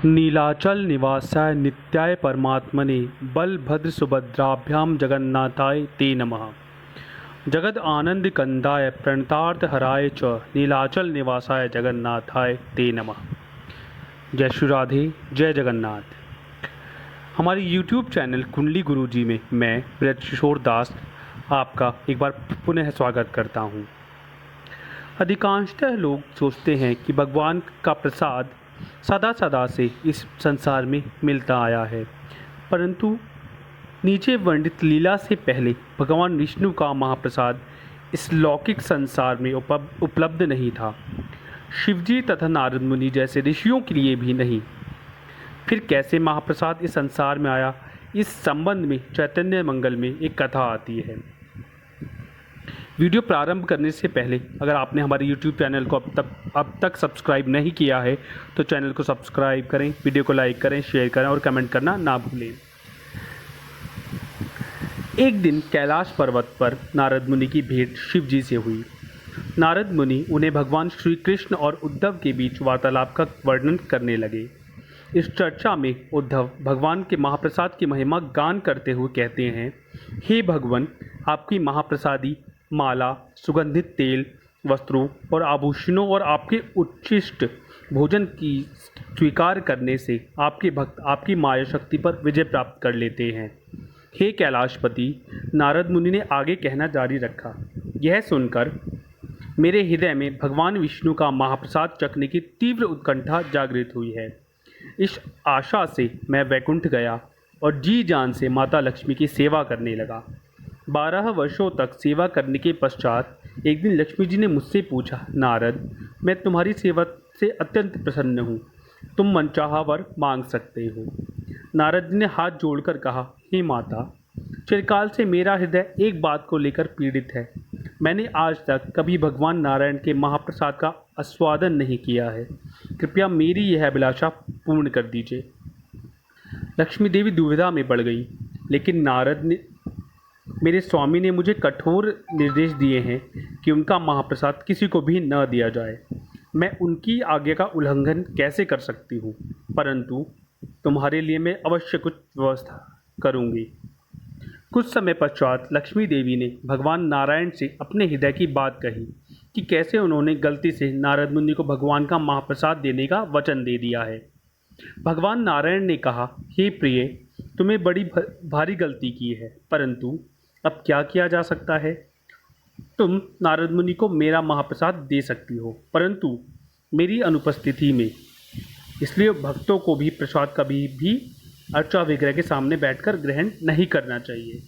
नीलाचल निवासाय नित्याय परमात्मने बलभद्र सुभद्राभ्यां जगन्नाथाय ते नमः। जगद आनंद कंदाय प्रणतार्थ हराय च नीलाचल निवासाय जगन्नाथाय ते नमः। जय श्री राधे, जय जगन्नाथ। हमारे YouTube चैनल कुंडली गुरुजी में मैं ब्रज किशोर दास आपका एक बार पुनः स्वागत करता हूँ। अधिकांशतः लोग सोचते हैं कि भगवान का प्रसाद सदा सदा से इस संसार में मिलता आया है, परंतु नीचे वर्णित लीला से पहले भगवान विष्णु का महाप्रसाद इस लौकिक संसार में उपलब्ध नहीं था। शिवजी तथा नारद मुनि जैसे ऋषियों के लिए भी नहीं। फिर कैसे महाप्रसाद इस संसार में आया, इस संबंध में चैतन्य मंगल में एक कथा आती है। वीडियो प्रारंभ करने से पहले अगर आपने हमारे YouTube चैनल को अब तक सब्सक्राइब नहीं किया है तो चैनल को सब्सक्राइब करें, वीडियो को लाइक करें, शेयर करें और कमेंट करना ना भूलें। एक दिन कैलाश पर्वत पर नारद मुनि की भेंट शिव जी से हुई। नारद मुनि उन्हें भगवान श्री कृष्ण और उद्धव के बीच वार्तालाप का वर्णन करने लगे। इस चर्चा में उद्धव भगवान के महाप्रसाद की महिमा गान करते हुए कहते हैं, हे भगवान, आपकी महाप्रसादी माला, सुगंधित तेल, वस्त्रों और आभूषणों और आपके उच्छिष्ट भोजन की स्वीकार करने से आपके भक्त आपकी माया शक्ति पर विजय प्राप्त कर लेते हैं। हे कैलाशपति, नारद मुनि ने आगे कहना जारी रखा, यह सुनकर मेरे हृदय में भगवान विष्णु का महाप्रसाद चखने की तीव्र उत्कंठा जागृत हुई है। इस आशा से मैं वैकुंठ गया और जी जान से माता लक्ष्मी की सेवा करने लगा। 12 वर्षों तक सेवा करने के पश्चात एक दिन लक्ष्मी जी ने मुझसे पूछा, नारद, मैं तुम्हारी सेवा से अत्यंत प्रसन्न हूँ, तुम मनचाहा वर मांग सकते हो। नारद जी ने हाथ जोड़कर कहा, हे माता, चिरकाल से मेरा हृदय एक बात को लेकर पीड़ित है। मैंने आज तक कभी भगवान नारायण के महाप्रसाद का आस्वादन नहीं किया है। कृपया मेरी यह अभिलाषा पूर्ण कर दीजिए। लक्ष्मी देवी दुविधा में पड़ गई, लेकिन मेरे स्वामी ने मुझे कठोर निर्देश दिए हैं कि उनका महाप्रसाद किसी को भी न दिया जाए। मैं उनकी आज्ञा का उल्लंघन कैसे कर सकती हूँ, परंतु तुम्हारे लिए मैं अवश्य कुछ व्यवस्था करूँगी। कुछ समय पश्चात लक्ष्मी देवी ने भगवान नारायण से अपने हृदय की बात कही कि कैसे उन्होंने गलती से नारद मुनि को भगवान का महाप्रसाद देने का वचन दे दिया है। भगवान नारायण ने कहा, हे प्रिय, तुम्हें बड़ी भारी गलती की है, परंतु अब क्या किया जा सकता है। तुम नारद मुनि को मेरा महाप्रसाद दे सकती हो, परंतु मेरी अनुपस्थिति में, इसलिए भक्तों को भी प्रसाद कभी भी अर्चा विग्रह के सामने बैठकर ग्रहण नहीं करना चाहिए।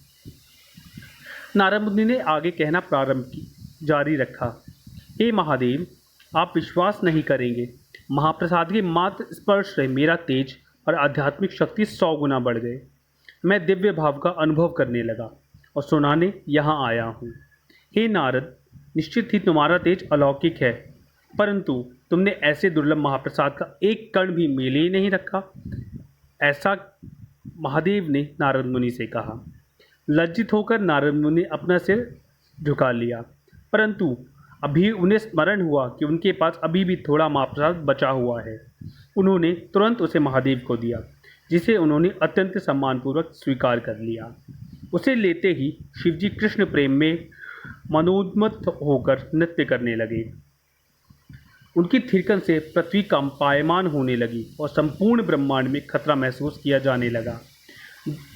नारद मुनि ने आगे कहना जारी रखा, हे महादेव, आप विश्वास नहीं करेंगे, महाप्रसाद के मात्र स्पर्श से मेरा तेज और आध्यात्मिक शक्ति 100 गुना बढ़ गए। मैं दिव्य भाव का अनुभव करने लगा और सुनाने यहाँ आया हूँ। हे नारद, निश्चित ही तुम्हारा तेज अलौकिक है, परंतु तुमने ऐसे दुर्लभ महाप्रसाद का एक कण भी मेले ही नहीं रखा। ऐसा महादेव ने नारद मुनि से कहा। लज्जित होकर नारद मुनि ने अपना सिर झुका लिया, परंतु अभी उन्हें स्मरण हुआ कि उनके पास अभी भी थोड़ा महाप्रसाद बचा हुआ है। उन्होंने तुरंत उसे महादेव को दिया, जिसे उन्होंने अत्यंत सम्मानपूर्वक स्वीकार कर लिया। उसे लेते ही शिवजी कृष्ण प्रेम में मनोन्मत्त होकर नृत्य करने लगे। उनकी थिरकन से पृथ्वी कंपायमान होने लगी और संपूर्ण ब्रह्मांड में खतरा महसूस किया जाने लगा।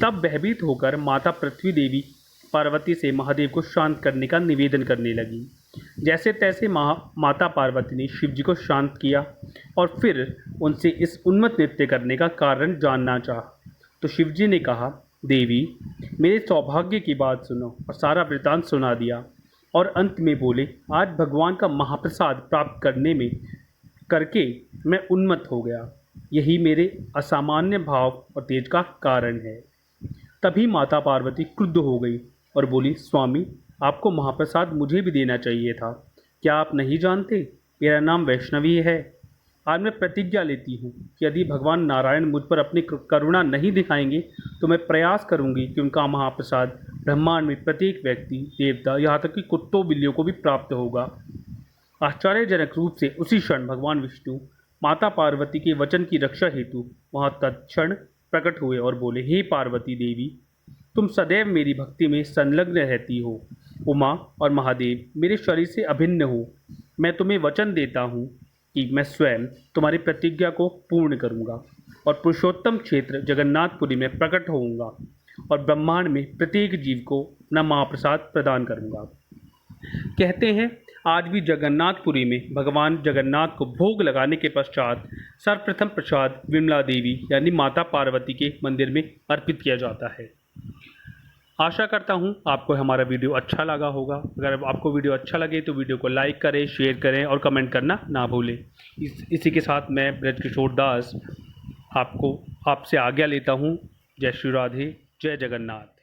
तब भयभीत होकर माता पृथ्वी देवी पार्वती से महादेव को शांत करने का निवेदन करने लगी। जैसे तैसे माता पार्वती ने शिवजी को शांत किया और फिर उनसे इस उन्मत्त नृत्य करने का कारण जानना चाहा। तो शिवजी ने कहा, देवी, मेरे सौभाग्य की बात सुनो, और सारा वृतांत सुना दिया और अंत में बोले, आज भगवान का महाप्रसाद प्राप्त करके मैं उन्मत्त हो गया। यही मेरे असामान्य भाव और तेज का कारण है। तभी माता पार्वती क्रुद्ध हो गई और बोली, स्वामी, आपको महाप्रसाद मुझे भी देना चाहिए था। क्या आप नहीं जानते, मेरा नाम वैष्णवी है। आज मैं प्रतिज्ञा लेती हूँ कि यदि भगवान नारायण मुझ पर अपनी करुणा नहीं दिखाएंगे तो मैं प्रयास करूँगी कि उनका महाप्रसाद ब्रह्मांड में प्रत्येक व्यक्ति, देवता, यहाँ तक कि कुत्तों बिल्लियों को भी प्राप्त होगा। आश्चर्यजनक रूप से उसी क्षण भगवान विष्णु माता पार्वती के वचन की रक्षा हेतु वहाँ तत्क्षण प्रकट हुए और बोले, हे पार्वती देवी, तुम सदैव मेरी भक्ति में संलग्न रहती हो। उमा और महादेव मेरे शरीर से अभिन्न हो। मैं तुम्हें वचन देता हूँ कि मैं स्वयं तुम्हारी प्रतिज्ञा को पूर्ण करूँगा और पुरुषोत्तम क्षेत्र जगन्नाथपुरी में प्रकट होऊंगा और ब्रह्मांड में प्रत्येक जीव को अपना महाप्रसाद प्रदान करूँगा। कहते हैं आज भी जगन्नाथपुरी में भगवान जगन्नाथ को भोग लगाने के पश्चात सर्वप्रथम प्रसाद विमला देवी यानी माता पार्वती के मंदिर में अर्पित किया जाता है। आशा करता हूँ आपको हमारा वीडियो अच्छा लगा होगा। अगर आपको वीडियो अच्छा लगे तो वीडियो को लाइक करें, शेयर करें और कमेंट करना ना भूलें। इसी के साथ मैं ब्रजकिशोर दास आपसे आज्ञा लेता हूँ। जय श्री राधे, जय जगन्नाथ।